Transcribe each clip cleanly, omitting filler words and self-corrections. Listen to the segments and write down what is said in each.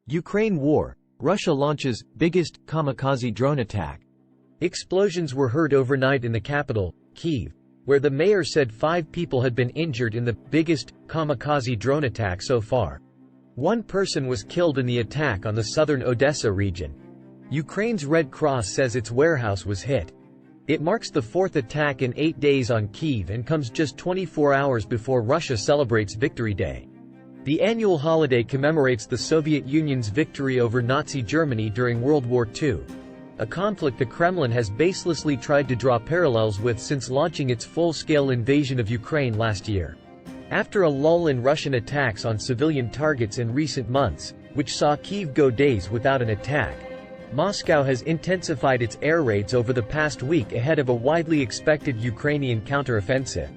Ukraine war. Russia launches biggest kamikaze drone attack. Explosions were heard overnight in the capital, Kyiv, where the mayor said 5 people had been injured in the biggest kamikaze drone attack so far. One person was killed in the attack on the southern Odessa region. Ukraine's Red Cross says its warehouse was hit. It marks the 4th attack in 8 days on Kyiv and comes just 24 hours before Russia celebrates Victory Day. The annual holiday commemorates the Soviet Union's victory over Nazi Germany during World War II, a conflict the Kremlin has baselessly tried to draw parallels with since launching its full-scale invasion of Ukraine last year. After a lull in Russian attacks on civilian targets in recent months, which saw Kyiv go days without an attack, Moscow has intensified its air raids over the past week ahead of a widely expected Ukrainian counteroffensive.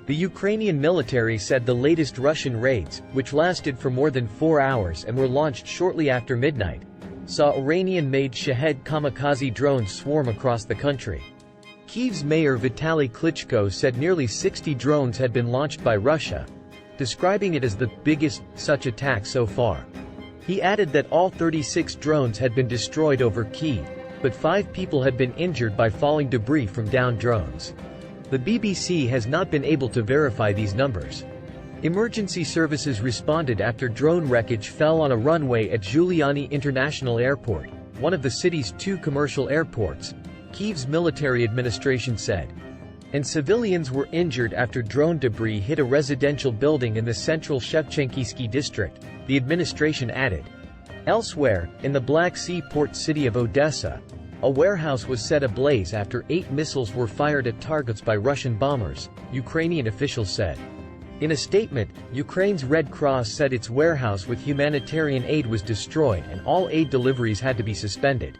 The Ukrainian military said the latest Russian raids, which lasted for more than 4 hours and were launched shortly after midnight, saw Iranian-made Shahed kamikaze drones swarm across the country. Kyiv's mayor Vitaly Klitschko said nearly 60 drones had been launched by Russia, describing it as the biggest such attack so far. He added that all 36 drones had been destroyed over Kyiv, but 5 people had been injured by falling debris from downed drones. The BBC has not been able to verify these numbers. Emergency services responded after drone wreckage fell on a runway at Giuliani International Airport, one of the city's 2 commercial airports, Kyiv's military administration said. And civilians were injured after drone debris hit a residential building in the central Shevchenkivsky district, the administration added. Elsewhere, in the Black Sea port city of Odessa, a warehouse was set ablaze after 8 missiles were fired at targets by Russian bombers, Ukrainian officials said. In a statement, Ukraine's Red Cross said its warehouse with humanitarian aid was destroyed and all aid deliveries had to be suspended.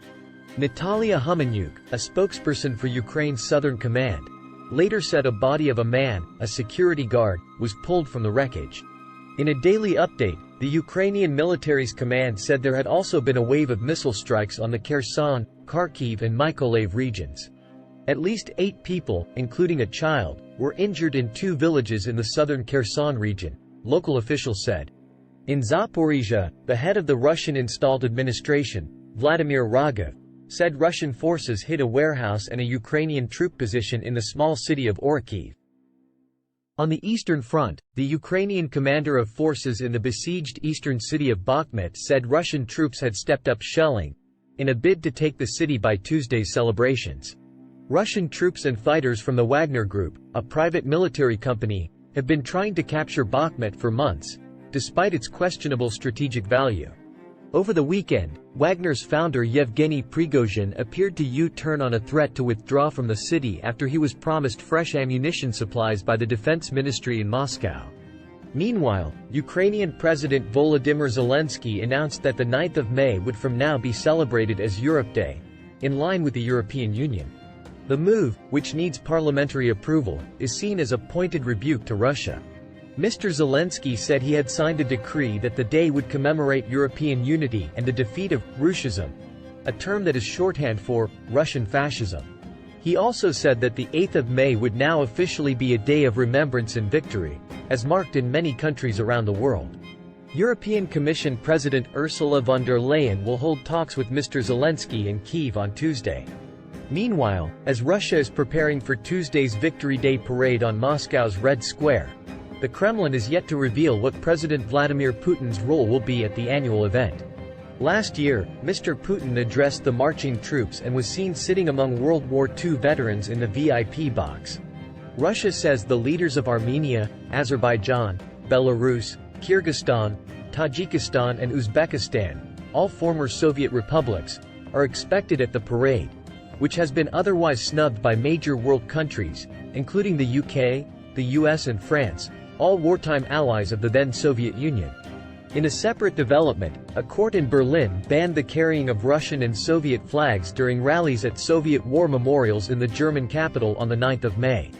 Natalia Humanyuk, a spokesperson for Ukraine's Southern Command, later said a body of a man, a security guard, was pulled from the wreckage. In a daily update, the Ukrainian military's command said there had also been a wave of missile strikes on the Kherson, Kharkiv and Mykolaiv regions. At least 8 people, including a child, were injured in 2 villages in the southern Kherson region, local officials said. In Zaporizhia, the head of the Russian-installed administration, Vladimir Rogov, said Russian forces hit a warehouse and a Ukrainian troop position in the small city of Orikhiv. On the Eastern Front, the Ukrainian commander of forces in the besieged eastern city of Bakhmut said Russian troops had stepped up shelling, in a bid to take the city by Tuesday's celebrations. Russian troops and fighters from the Wagner Group, a private military company, have been trying to capture Bakhmut for months, despite its questionable strategic value. Over the weekend, Wagner's founder Yevgeny Prigozhin appeared to U-turn on a threat to withdraw from the city after he was promised fresh ammunition supplies by the defense ministry in Moscow. Meanwhile, Ukrainian President Volodymyr Zelensky announced that the 9th of May would from now be celebrated as Europe Day, in line with the European Union. The move, which needs parliamentary approval, is seen as a pointed rebuke to Russia. Mr. Zelensky said he had signed a decree that the day would commemorate European unity and the defeat of Russism, a term that is shorthand for Russian fascism. He also said that the 8th of May would now officially be a day of remembrance and victory, as marked in many countries around the world. European Commission President Ursula von der Leyen will hold talks with Mr. Zelensky in Kyiv on Tuesday. Meanwhile, as Russia is preparing for Tuesday's Victory Day parade on Moscow's Red Square, the Kremlin is yet to reveal what President Vladimir Putin's role will be at the annual event. Last year, Mr. Putin addressed the marching troops and was seen sitting among World War II veterans in the VIP box. Russia says the leaders of Armenia, Azerbaijan, Belarus, Kyrgyzstan, Tajikistan and Uzbekistan, all former Soviet republics, are expected at the parade, which has been otherwise snubbed by major world countries, including the UK, the US and France, all wartime allies of the then Soviet Union. In a separate development, a court in Berlin banned the carrying of Russian and Soviet flags during rallies at Soviet war memorials in the German capital on the 9th of May.